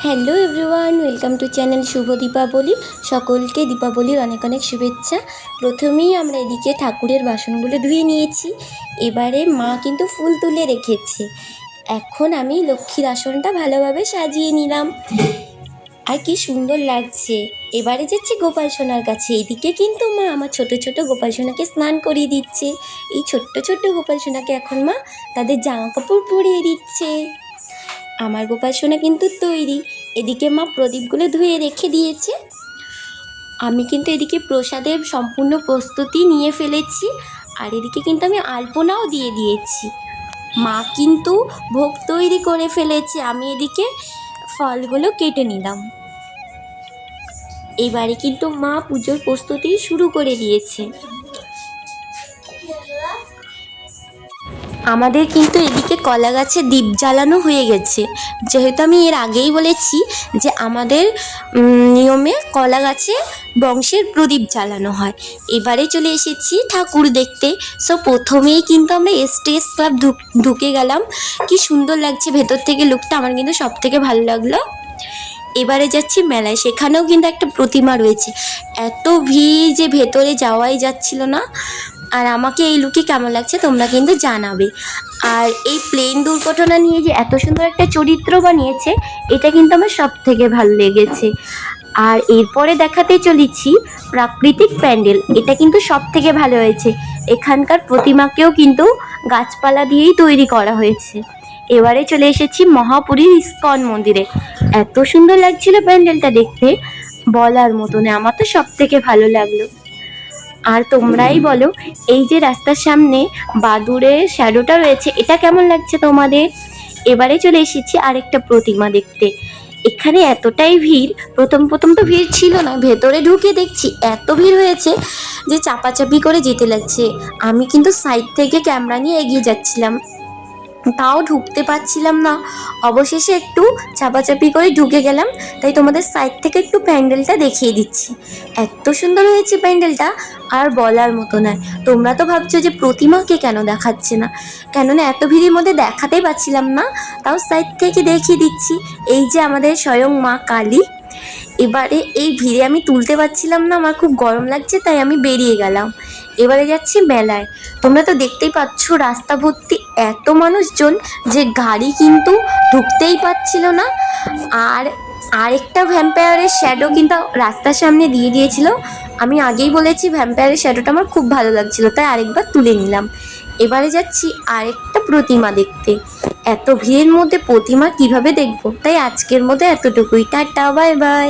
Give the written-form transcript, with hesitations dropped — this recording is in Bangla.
Hello everyone, welcome to channel শুভ দীপাবলি। সকলকে দীপাবলির অনেক অনেক শুভেচ্ছা। প্রথমেই আমরা এদিকে ঠাকুরের বাসনগুলো ধুয়ে নিয়েছি। এবারে মা কিন্তু ফুল তুলে রেখেছে। এখন আমি লক্ষ্মীর আসনটা ভালোভাবে সাজিয়ে নিলাম। আর কি সুন্দর লাগছে। এবারে যাচ্ছি গোপাল সোনার কাছে। এদিকে কিন্তু মা আমার ছোট ছোট গোপাল সোনাকে স্নান করিয়ে দিচ্ছে। এই ছোট্ট ছোট্ট গোপাল সোনাকে এখন মা তাদের জামা কাপড় পরিয়ে দিচ্ছে। আমার গোপাল সোনা কিন্তু তৈরি। এদিকে মা প্রদীপগুলো ধুয়ে রেখে দিয়েছে। আমি কিন্তু এদিকে প্রসাদের সম্পূর্ণ প্রস্তুতি নিয়ে ফেলেছি। আর এদিকে কিন্তু আমি আলপনাও দিয়ে দিয়েছি। মা কিন্তু ভোগ তৈরি করে ফেলেছে। আমি এদিকে ফলগুলো কেটে নিলাম। এবারে কিন্তু মা পুজোর প্রস্তুতি শুরু করে দিয়েছে। আমাদের কিন্তু এদিকে কলা গাছে দীপ জ্বালানো হয়ে গেছে। যেহেতু আমি এর আগেই বলেছি যে আমাদের নিয়মে কলা গাছে বংশের প্রদীপ জ্বালানো হয়। এবারে চলে এসেছি ঠাকুর দেখতে। সো প্রথমেই কিন্তু আমরা এসটিএস ক্লাব ঢুকে গেলাম। কি সুন্দর লাগছে ভেতর থেকে লুকটা, আমার কিন্তু সব থেকে ভালো লাগলো। এবারে যাচ্ছি মেলায়, সেখানেও কিন্তু একটা প্রতিমা রয়েছে। এত ভিড় যে ভেতরে যাওয়াই যাচ্ছিল না। আর আমাকে এই লুকে কেমন লাগছে তোমরা কিন্তু জানাবে। আর এই প্লেন দুর্ঘটনা নিয়ে যে এত সুন্দর একটা চরিত্র বানিয়েছে, এটা কিন্তু আমার সব থেকে ভালো লেগেছে। আর এরপরে দেখাতে চলেছি প্রাকৃতিক প্যান্ডেল। এটা কিন্তু সব থেকে ভালো হয়েছে। এখানকার প্রতিমাকেও কিন্তু গাছপালা দিয়েই তৈরি করা হয়েছে। এবারে চলে এসেছি মহাপুরীর ইস্কন মন্দিরে। এত সুন্দর লাগছিল প্যান্ডেলটা দেখতে, বলার মতো না। আমার তো সব থেকে ভালো লাগলো। আর তোমরাই বলো, এই যে রাস্তার সামনে বাদুড়ের শ্যাডোটা রয়েছে, এটা কেমন লাগছে তোমাদের? এবারে চলে এসেছি আরেকটা প্রতিমা দেখতে। এখানে এতটাই ভিড়, প্রথম তো ভিড় ছিল না, ভেতরে ঢুকে দেখছি এত ভিড় হয়েছে যে চাপাচাপি করে যেতে লাগছে। আমি কিন্তু সাইড থেকে ক্যামেরা নিয়ে এগিয়ে যাচ্ছিলাম, তাও ঢুকতে পারছিলাম না। অবশেষে একটু চাপাচাপি করে ঢুকে গেলাম। তাই তোমাদের সাইড থেকে একটু প্যান্ডেলটা দেখিয়ে দিচ্ছি। এত সুন্দর হয়েছে প্যান্ডেলটা, আর বলার মতো নয়। তোমরা তো ভাবছো যে প্রতিমাকে কেন দেখাচ্ছে না, কেননা এত ভিড়ের মধ্যে দেখাতেই পাচ্ছিলাম না। তাও সাইড থেকে দেখিয়ে দিচ্ছি। এই যে আমাদের স্বয়ং মা কালী। এবারে এই ভিড়ে আমি তুলতে পারছিলাম না, আমার খুব গরম লাগছে, তাই আমি বেরিয়ে গেলাম। এবারে যাচ্ছি মেলায়। তোমরা তো দেখতেই পাচ্ছ রাস্তা ভর্তি এত মানুষজন যে গাড়ি কিন্তু ঢুকতেই পারছিল না। আর আরেকটা ভ্যাম্পায়ারের শ্যাডো কিন্তু রাস্তার সামনে দিয়ে দিয়েছিল। আমি আগেই বলেছি ভ্যাম্পায়ারের শ্যাডোটা আমার খুব ভালো লাগছিল, তাই আরেকবার তুলে নিলাম। এবারে যাচ্ছি আরেকটা প্রতিমা দেখতে। এত ভিড়ের মধ্যে প্রতিমা কিভাবে দেখবো, তাই আজকের মধ্যে এতটুকুই। Tata, bye bye.